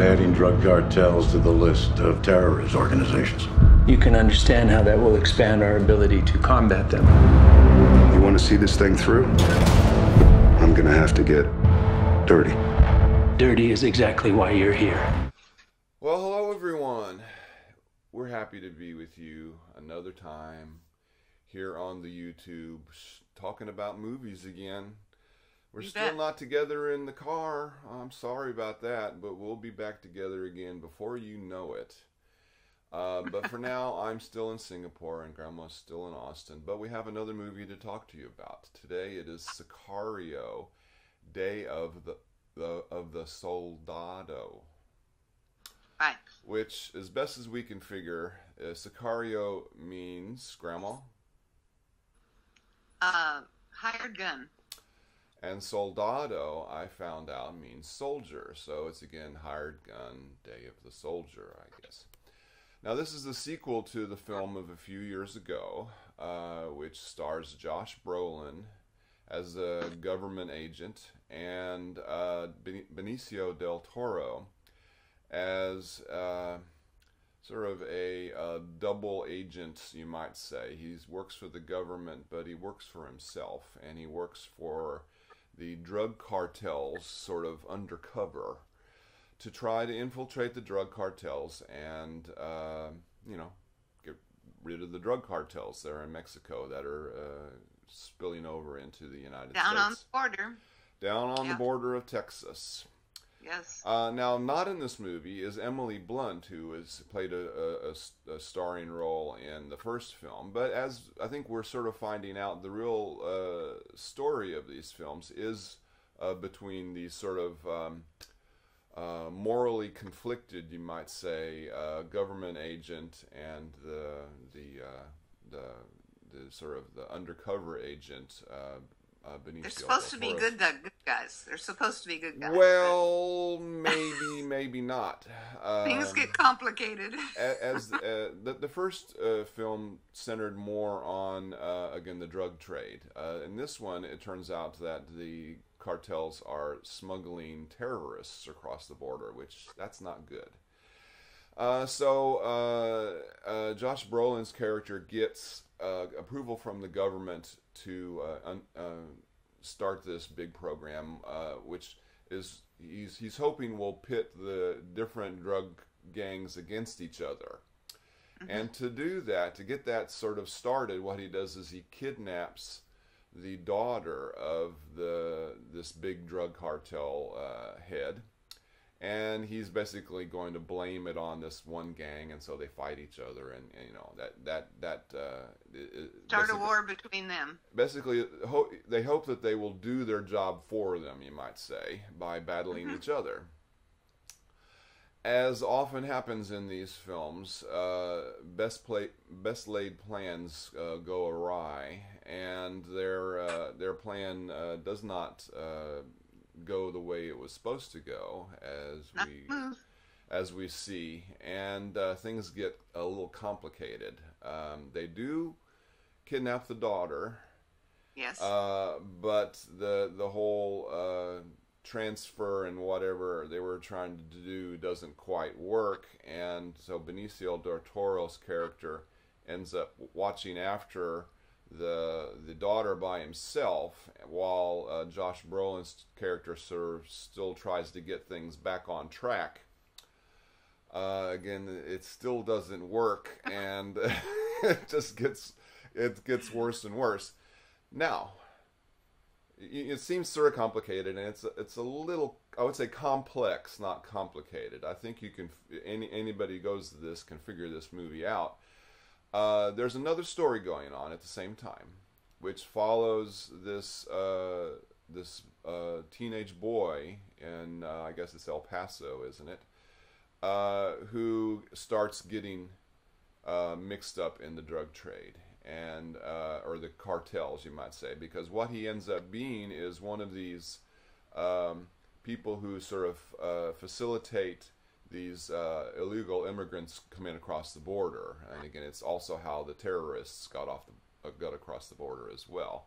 adding drug cartels to the list of terrorist organizations. You can understand how that will expand our ability to combat them. You want to see this thing through? I'm gonna have to get dirty. Dirty is exactly why you're here. Well, hello everyone. We're happy to be with you another time here on the YouTube, talking about movies again. We're still not together in the car. I'm sorry about that, but we'll be back together again before you know it. But for now, I'm still in Singapore and Grandma's still in Austin. But we have another movie to talk to you about. Today it is Sicario, Day of the Soldado. Right. Which, as best as we can figure, Sicario means, Grandma? Hired gun. And Soldado, I found out, means soldier. So it's again hired gun, Day of the Soldier, I guess. Now this is the sequel to the film of a few years ago, which stars Josh Brolin as a government agent and Benicio del Toro as sort of a double agent, you might say. He works for the government, but he works for himself, and he works for the drug cartels sort of undercover to try to infiltrate the drug cartels and, get rid of the drug cartels there in Mexico that are spilling over into the United States. Down on the border. Down on the border of Texas. Yes. Now, not in this movie is Emily Blunt, who has played a starring role in the first film. But as I think we're sort of finding out, the real story of these films is between these sort of morally conflicted, you might say, government agent and the sort of the undercover agent. Benicio. They're supposed to be good guys. They're supposed to be good guys. Well, maybe not. Things get complicated. As the first film centered more on again the drug trade. In this one, it turns out that the cartels are smuggling terrorists across the border, which that's not good. So Josh Brolin's character gets approval from the government to start this big program, which is he's hoping will pit the different drug gangs against each other. Mm-hmm. And to do that, to get that sort of started, what he does is he kidnaps the daughter of this big drug cartel head. And he's basically going to blame it on this one gang, and so they fight each other, and you know that start a war between them. Basically, they hope that they will do their job for them, you might say, by battling each other. As often happens in these films, best laid plans go awry, and their plan does not go the way it was supposed to go, as we see, and things get a little complicated. They do kidnap the daughter, yes, but the whole transfer and whatever they were trying to do doesn't quite work, and so Benicio del Toro's character ends up watching after the daughter by himself, while Josh Brolin's character still tries to get things back on track. Again, it still doesn't work, and it gets worse and worse. Now, it seems sort of complicated, and it's a little, I would say, complex, not complicated. I think you can anybody who goes to this can figure this movie out. There's another story going on at the same time, which follows this teenage boy in I guess it's El Paso, isn't it? Who starts getting mixed up in the drug trade and or the cartels, you might say, because what he ends up being is one of these people who sort of facilitate these illegal immigrants coming across the border. And again, it's also how the terrorists got across the border as well.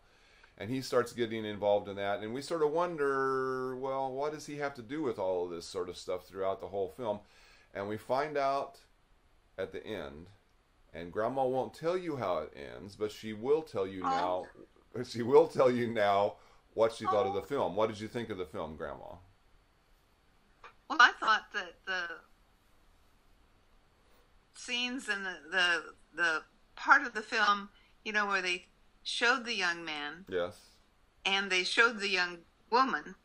and he starts getting involved in that, and we sort of wonder, well, what does he have to do with all of this sort of stuff throughout the whole film? And we find out at the end, and Grandma won't tell you how it ends, but she will tell you now. She will tell you now what she thought of the film. What did you think of the film, Grandma? Well, I thought that the scenes and the part of the film, where they showed the young man, yes, and they showed the young woman,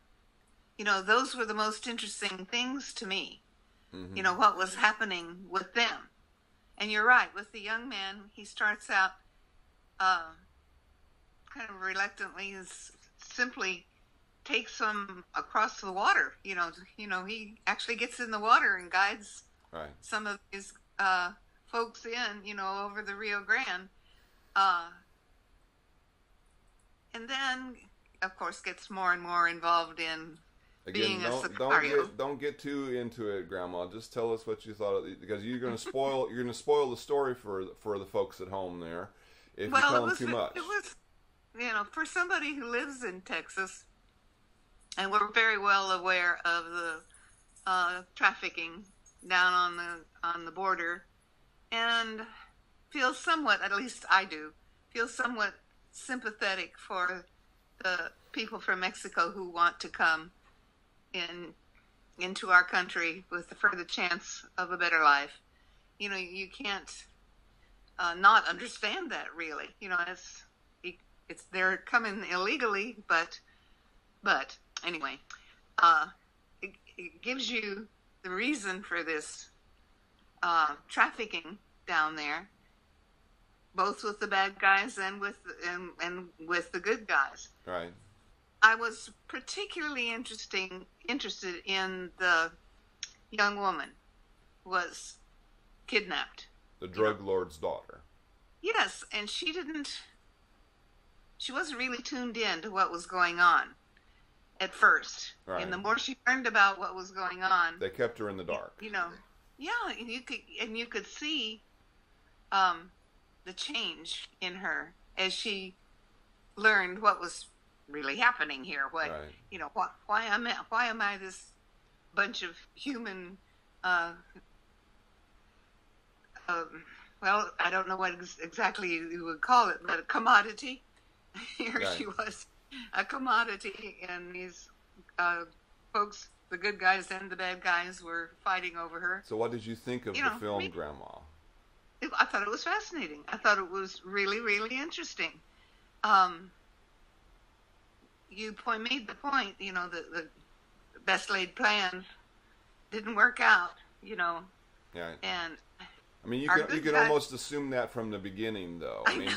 those were the most interesting things to me. Mm-hmm. What was happening with them. And you're right, with the young man, he starts out kind of reluctantly, simply takes them across the water. He actually gets in the water and guides some of his folks in, over the Rio Grande. And then, of course, gets more and more involved in being a Sicario. Don't get too into it, Grandma. Just tell us what you thought of it, because you're going to spoil the story for the folks at home there if you tell them too much. It was, for somebody who lives in Texas, and we're very well aware of the trafficking down on the border, and feel somewhat, at least I do, feel somewhat sympathetic for the people from Mexico who want to come into our country for the chance of a better life. You can't not understand that, really. It's they're coming illegally, but anyway, it gives you the reason for this trafficking down there, both with the bad guys and with the good guys. Right. I was particularly interested in the young woman who was kidnapped. The drug lord's daughter. Yes, and she wasn't really tuned in to what was going on at first. Right. And the more she learned about what was going on, they kept her in the dark. Yeah, and you could see the change in her as she learned what was really happening here. What why am I this bunch of human? Well, I don't know what exactly you would call it, but a commodity. Here she was, a commodity, and these folks, the good guys and the bad guys, were fighting over her. So what did you think of the film, Grandma? I thought it was fascinating. I thought it was really, really interesting. You made the point, the best laid plans didn't work out, Yeah. And I mean, you can almost assume that from the beginning, though. I mean,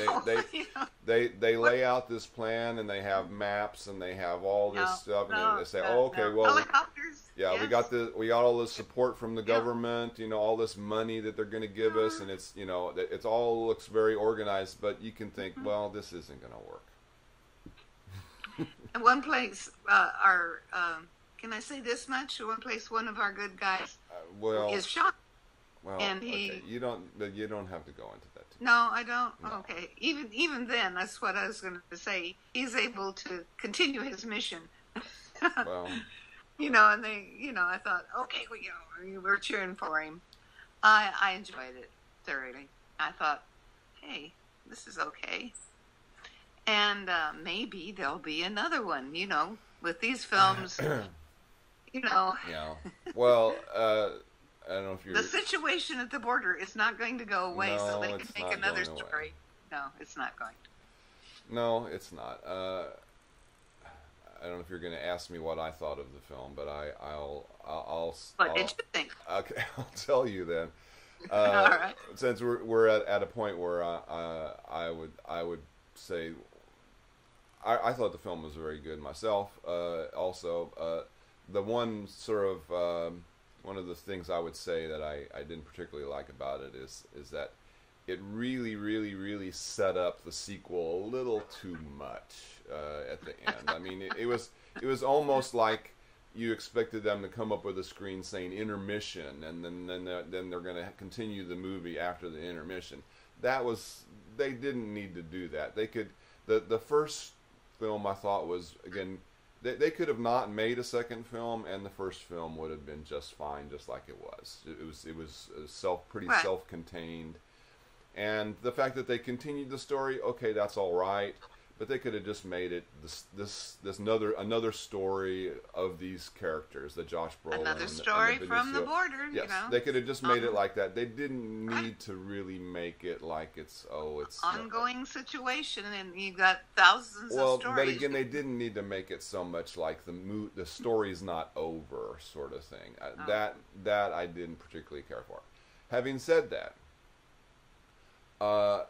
they lay out this plan, and they have maps, and they have all this stuff, and they say, well, helicopters. Yeah, yes. we got all this support from the government, all this money that they're going to give us, and it's all looks very organized, but you can think, well, this isn't going to work. In one place, can I say this much? In one place, one of our good guys is shot. Well, and you don't have to go into that. No, I don't. No. Okay, even then, that's what I was going to say. He's able to continue his mission. Well, and I thought, okay, we're cheering for him. I enjoyed it thoroughly. I thought, hey, this is okay. And maybe there'll be another one, with these films, Yeah. Well, I don't know if you're... The situation at the border is not going to go away, so they can make another story. No, it's not going to. No, it's not. I don't know if you're going to ask me what I thought of the film, but I'll What did you think? Okay, I'll tell you then. All right. Since we're at a point where I would say I thought the film was very good myself. Also, the one sort of one of the things I would say that I didn't particularly like about it is that it really, really, really set up the sequel a little too much at the end. I mean, it was almost like you expected them to come up with a screen saying intermission, and then they're going to continue the movie after the intermission. They didn't need to do that. They could the first film I thought was, again, they could have not made a second film, and the first film would have been just fine, just like it was. It was pretty Right. self-contained, and the fact that they continued the story, okay, that's all right. But they could have just made it this another story of these characters, the Josh Brolin, Another and story the from the Benicio. border, Yes, you know. they could have just made it like that. They didn't need to really make it like it's Ongoing situation, and you got thousands well, of stories. but again, they didn't need to make it so much like the story's not over sort of thing. That I didn't particularly care for. Having said that,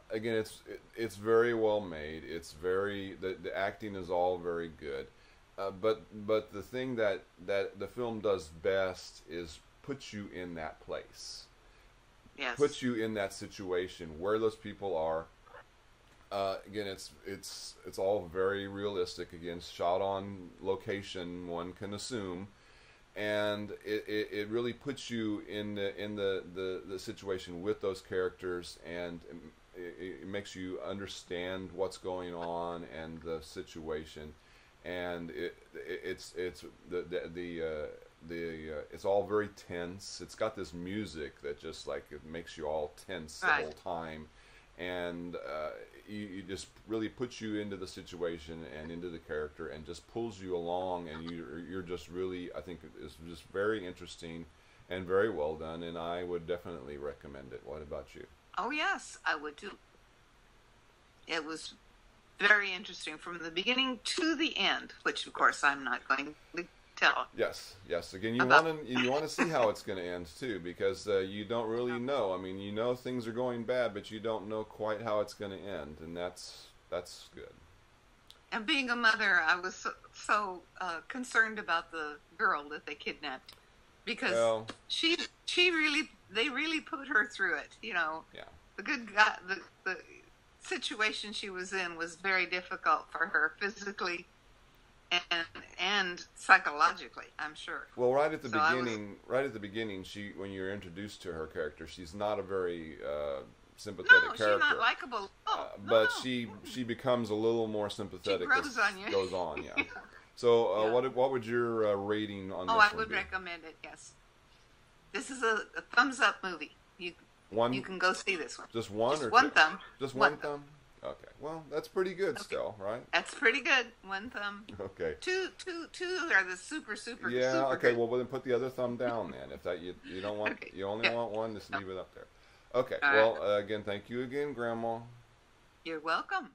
again, it's very well made. It's very the acting is all very good, but the thing that the film does best is put you in that place. Yes. Puts you in that situation where those people are. Again, it's all very realistic. Again, shot on location, one can assume, and it really puts you in the situation with those characters, and it makes you understand what's going on and the situation, and it's all very tense. It's got this music that just like it makes you all tense the whole time, and you just really puts you into the situation and into the character and just pulls you along, and you're just really, I think it's just very interesting and very well done, and I would definitely recommend it. What about you? Oh yes, I would too. It was very interesting from the beginning to the end, which of course I'm not going to tell. Yes. Again, you want to see how it's going to end too, because you don't really know. I mean, you know things are going bad, but you don't know quite how it's going to end, and that's good. And being a mother, I was so concerned about the girl that they kidnapped, because they really put her through it. You know, yeah. The good guy, the situation she was in was very difficult for her physically and psychologically, I'm sure. Well, right at the beginning, she, when you're introduced to her character, she's not a very sympathetic character. No, she's not likable. But she becomes a little more sympathetic. She grows on you. Goes on, yeah. So, Yeah. What would your rating on this I one would be? recommend it. Yes, this is a thumbs up movie. You can go see this one. Just one, Just or one two? thumb. Just one thumb. Okay. Well, that's pretty good still, right? That's pretty good. One thumb. Okay. Two are the super. Yeah. super Okay. good. Well, then put the other thumb down then. If that you don't want, Okay. you only want one, just leave it up there. Okay. All Well, again, thank you again, Grandma. You're welcome.